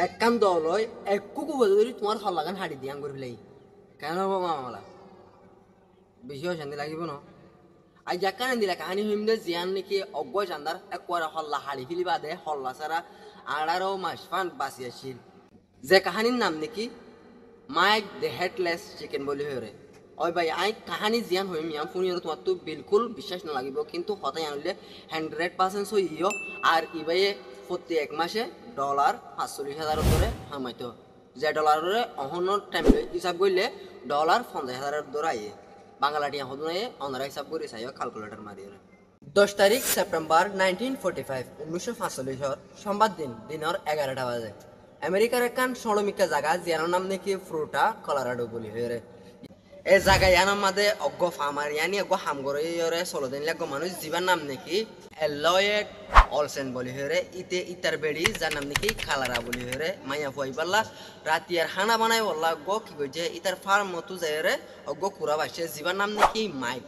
এক কান দল হয় এক কুকু বদলি তোমার হল্লাগান হাড়ি দিয়াং করে ফেলাই কেন মামলা বেশি অশান্তি লাগিব ন আই যাকান দিলা কাহানি হইমদে জিয়ান নাকি অজ্ঞ জান্দার একবার হল্লা হাড়ি ফিলি বাদে হল্লা সারা আড়ারো মাস ফান বাঁচি আসিল যে কাহানির নাম নাকি মাইক দ্য হেডলেস চিকেন বলি হয়ে ওই ভাই আই কাহানি জিয়ান হইম ইয়াম শুনি তোমার তো বিলকুল বিশ্বাস না লাগিব কিন্তু হতাই আনলে 100% হইও আর ইবাই প্রতি এক মাসে $45,000 ধরে হামাইতো যে ডলারে অহনের টাইম হিসাব করলে $50,000 ধরে আইয়ে বাংলাটিয়া হদুনায় অনারা হিসাব করে চাইও ক্যালকুলেটর মারিয়ে 10 তারিখ সেপ্টেম্বর 1945 সোমবার দিনের 11টা বাজে আমেরিকার একখান সড়মিকা জায়গা যার নাম নাকি ফ্রুটা কলোরাডো বলি হয়ে এ জায়গায় ইয়ানোর মাঝে অজ্ঞ ফার্মার ইয়ানি অজ্ঞ হামগরে চলো দিন লাগো মানুষ জীবার নাম নাকি এলয়েড অলসেন বলি হয়ে ইতে ইতার বেড়ি যার নাম নাকি খালারা বলি হয়ে মাইয়া ফুয়াই পাল্লা রাতি আর হানা বানাই বললা অজ্ঞ কি কইছে ইতার ফার্ম মতো যাই অজ্ঞ কুড়া বাসছে জীবার নাম নাকি মাইক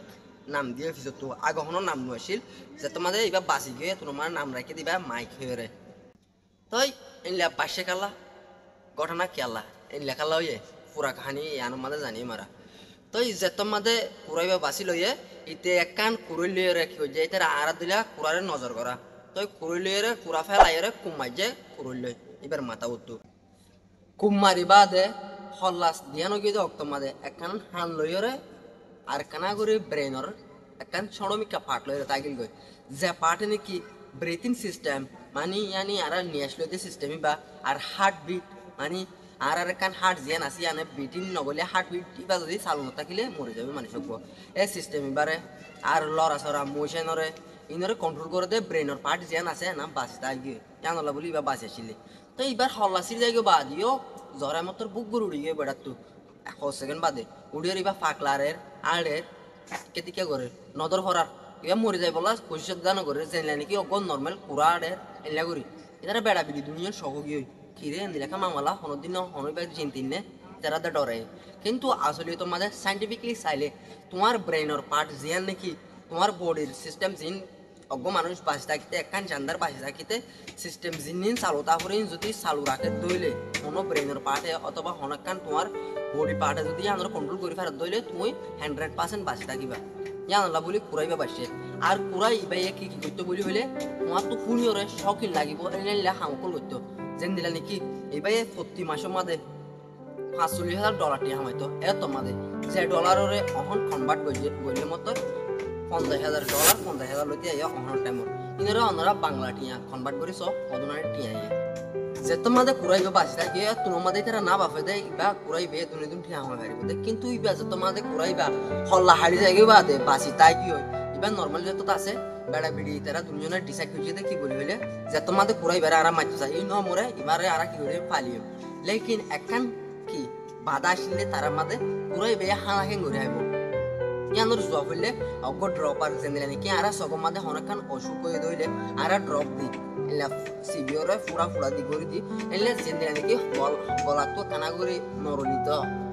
নাম দিয়ে ফিজত তো আগহনো নাম নছিল যে তোমাদের এবার বাঁচি গিয়ে তোমার নাম রাখি দিবা মাইক হয়ে তই এনলা পাশে কালা ঘটনা কেলা এনলা কালা হইয়ে পুরা কাহানি ইয়ানোর মাঝে জানি মারা তই যেতম মাঝে কুড়াইবা বাঁচি লইয়ে ইতে একখান কুড়ি লইয়ে কি হয়ে যায় ইতার আড়া দিলা কুড়ারে নজর করা তই কুড়ি লইয়ে কুড়া ফেলাই কুমাই যে কুড়ি লই এবার মাথা উঠতো কুমারি বাদে হল্লাস দিয়ানো গিয়ে অক্তম মাঝে একখান হান লইয়ে আর কানা করে ব্রেনর একখান সড়মিকা পার্ট লইয়ে তাগিল গই যে পার্টে নাকি ব্রিথিং সিস্টেম মানে ইয়ানি আর নিয়ে আসলো যে সিস্টেমই বা আর হার্ট বিট মানে আর একখান হার্ট জিয়ান আছে ইয়ানে বিটিং নগলে হার্ট বিট বা যদি চালু নাথাকিলে মরে যাবে মানুষ এই সিস্টেম এবারে আর লড়া চড়া মোশনরে ইনরে কন্ট্রোল করে দে ব্রেনর পার্ট জিয়ান আছে নাম বাঁচি তাই গিয়ে জানলা বলি এবার বাঁচি আসলে তো এবার হল্লাসির যাই গিয়ে বাদিও জ্বরে মতর বুক গরু উড়ি গিয়ে বেড়াতো 1 সেকেন্ড বাদে উড়িয়ে এবার ফাঁকলারের আড়ের কেতিকে করে নদর ভরার ইয়া মরে যাই বলা পরিষদ দান করে জেনলা নাকি অগ নর্মাল পুরা আড়ের এলা করি এটারা বেড়া বিড়ি দুনিয়ার সহগী হই কিরে নিলাকা মামালা হনদিন হনবাই চিন্তিন নে তারা দা ডরে কিন্তু আসলে তোমাদের সাইন্টিফিকলি চাইলে তোমার ব্রেইনর পার্ট জিয়ান নাকি তোমার বডির সিস্টেম জিন অজ্ঞ মানুষ বাঁচি থাকিতে একখান চান্দার বাঁচি থাকিতে সিস্টেম জিনিন চালু তারপরে যদি চালু রাখে দইলে কোনো ব্রেইনের পার্টে অথবা হনকান তোমার বডি পার্টে যদি আমরা কন্ট্রোল করে ফেরত দইলে তুমি 100% বাঁচি থাকিবা জানলা বলি কুড়াইবা বাসছে আর কুড়াই ইবাই কি কি করতে বলি হইলে তোমার তো শুনিওরে শখিন লাগিব এনে হামকল করতো যেন দিলা নাকি এবাই প্রতি মাসের মাঝে $45,000 টিয়া হামাইতো এত মাঝে যে ডলারে অহন কনভার্ট করলে মতো $50,000 $50,000 লইতে আইয়া অহন টাইমর ইনরা অনরা বাংলা টিয়া কনভার্ট করি সব অদনারে টিয়া যে তোমাদের কুড়াইবে বাঁচি থাকে তোমাদের তারা না বাফে দেয় ইবা কুড়াইবে দুনে দুন টিয়া আমার হারিব দেয় কিন্তু ইবা যে তোমাদের কুড়াইবা হল্লা হারি যায় বা দে বাঁচি তাই কি হয় ইবা নর্মাল যত আছে বেড়া বিড়ি তারা দুজনের ডিসাইড করছে কি বলি হইলে যে তোমাদের কুড়াইবার আরাম মারতে চাই এই ন মরে এবারে আর কি হইলে পালিও লেকিন একখান কি বাধা আসলে তারা মাঝে কুড়াইবে হানা হেং ঘুরে আইব ইয়ানোর জব হইলে অজ্ঞ ড্রপ আর জেনে নাকি আর সব মাঝে হনখান অসুখ হয়ে দইলে আর ড্রপ দি এলা সিবিওরে ফুড়া ফুড়া দি করে দি এলে জেনে নাকি গলা তো কানা করে নরলিত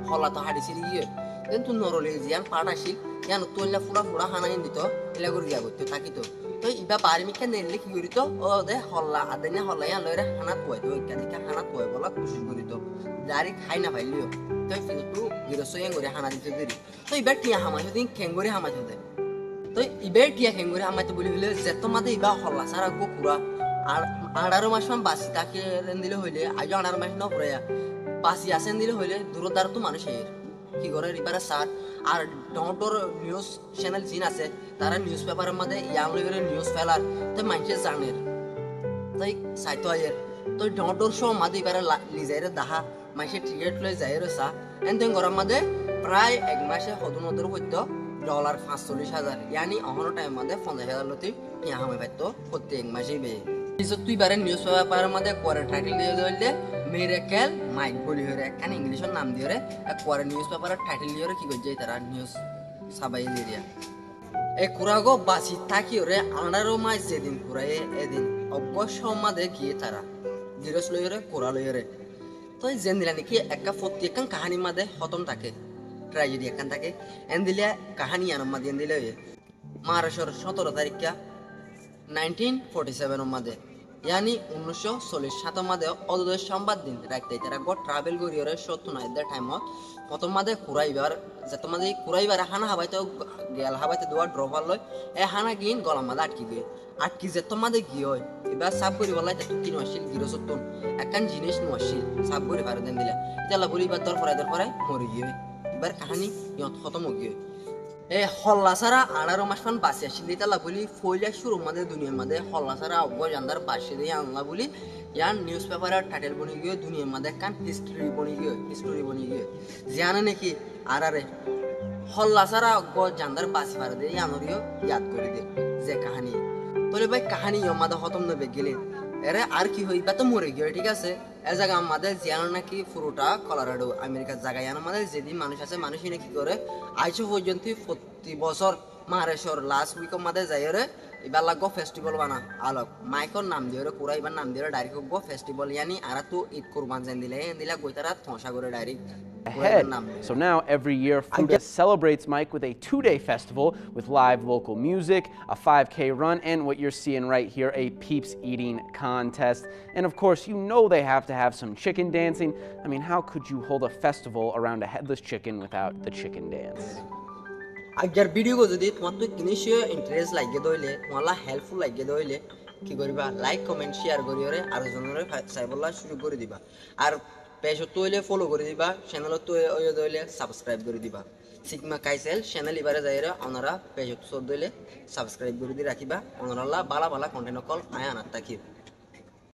হলা তো হাড়ি ছিড়ি গিয়ে কিন্তু নরলি জিয়ান পাট আসিল ইয়ান তো এলা ফুড়া ফুড়া হানা দিত এলা করে দিয়া করতে থাকিতো তো ইবা পারমিকা নেলে কি করিত ও দে হল্লা আদেনে হল্লা ইয়ান লইরে হানা তুয়াইতো ইত্যাদিকে হানা তুয়াই বলা কোশিশ করিত দাড়ি খাই না পাইলিও তো কিন্তু গিরসইয়ান করে হানা দিতে দেরি তো ইবা টিয়া হামাই দিন খেঙ্গরে হামাই দে তো ইবে টিয়া খেঙ্গরে হামাইতে বলি হইলে যে তোমাদের ইবা হল্লা সারা গো পুরা আর 18 মাস মান বাসি তাকে দিলে হইলে আজ 18 মাস ন পড়ে বাসি আসেন দিলে হইলে দূরদার তো মানুষ কি করে এবারে সার আর ডটর নিউজ চ্যানেল জিন আছে তারা নিউজ পেপারের মধ্যে ইয়াং করে নিউজ ফেলার তো মানুষের জানের তাই সাইতো আয়ের তো ডটর শো মাঝে এবারে লিজাইরে দাহা মানুষের টিকিট লই যায় রসা এনতেন গরম মধ্যে প্রায় 1 মাসে হদুনতর হইতো $45,000 ইয়ানি অহন টাইম মধ্যে 50,000 লতি টিয়া হামে পাইতো প্রত্যেক মাসেই বে তুই বারে নিউজ পেপারের মধ্যে কোয়ারে টাইটেল দিয়ে দিলে মিরাকেল মাইক বলি হরে একখান ইংলিশের নাম দিয়ে কোয়ারে নিউজ পেপারের টাইটেল দিয়ে কি করছে তারা নিউজ সাবাই দিয়ে এ কুরাগো বাসি থাকি ওরে 18 মাস যেদিন কুরাই এদিন অবশ্য মাদে গিয়ে তারা জিরস লইরে কোরা লইরে তো যেন দিলা নাকি একটা প্রতি একখান কাহানি মাদে হতম থাকে ট্র্যাজেডি একখান থাকে এন দিলে কাহানি আনম মাদে এন দিলে মার্চের 17 তারিখ 1947 মাদে ইয়ানি 1947 মাদে অদদের সংবাদ দিন রাখতে তারা গো ট্রাভেল করিয়রে 70 নাইদের টাইমত প্রথম মাদে কুরাইবার যে তোমাদের কুরাইবার হানা হাবাইতে গেল হাবাইতে দোয়া ড্রপার লয় এ হানা গিন গলাম মাদে আটকি গিয়ে আটকি যে তোমাদের গিয়ে হয় এবার সাব করি বলাই তা কি নশিল গিরসত্তন একখান জিনিস নশিল সাব করি ফারে দেন দিলা তেলা বলি এবার দর পরে মরে গিয়ে এবার কাহিনী ইয়ত খতম গিয়ে এ হল্লা সারা 18 মাস পান বাসি আসিল তালা বলি ফইলা শুরু মাদে দুনিয়ার মাদে হল্লা সারা অব্য জান্দার বাসি দিয়ে আনলা বলি ইয়ান নিউজ পেপারের টাইটেল বনি গিয়ে দুনিয়ার মাদে কান হিস্ট্রি বনি গিয়ে জানে নাকি আরে হল্লা সারা অব্য জান্দার বাসি পারে দিয়ে আনরিও ইয়াদ করে দে যে কাহিনী তোলে ভাই কাহিনী মাদে খতম নবে গেলে এরে আর কি হইবা তো মরে গিয়ে ঠিক আছে এ জায়গা আমাদের জিয়ানো নাকি পুরোটা কলোরাডো আমেরিকার জায়গায় আমাদের যেদিন মানুষ আছে মানুষই নাকি করে আইসো পর্যন্ত প্রতি বছর মারেশ্বর লাস্ট উইক মাদে যাই রে এবার লাগবো ফেস্টিভ্যাল বানা আলোক মাইকর নাম দিয়ে রে পুরা এবার নাম দিয়ে ডাইরেক্ট গো ফেস্টিভ্যাল ইয়ানি আর তো ঈদ কুরবান যেন দিলে গইতারা থসা করে direct ahead. So now every year Fruta celebrates Mike with a 2-day festival with live local music, a 5K run, and what you're seeing right here, a Peeps eating contest. And of course, you know they have to have some chicken dancing. I mean, how could you hold a festival around a headless chicken without the chicken dance? আগের video যদি তোমার তো কিনিশিও interest লাগিয়ে দইলে তোমালা helpful লাগিয়ে দইলে কি করিবা like comment share করিওরে আর জনরে সাইবলা সুযোগ করে দিবা আর পেজত তৈলে ফলো করে দিবা চ্যানেলত তৈলে সাবস্ক্রাইব করে দিবা সিগমা কাইসেল চ্যানেল ইবারে যাইরা ওনারা পেজত দইলে সাবস্ক্রাইব করে দি রাখিবা ওনারা বালা বালা কন্টেন্ট কল আয়া আনাত থাকি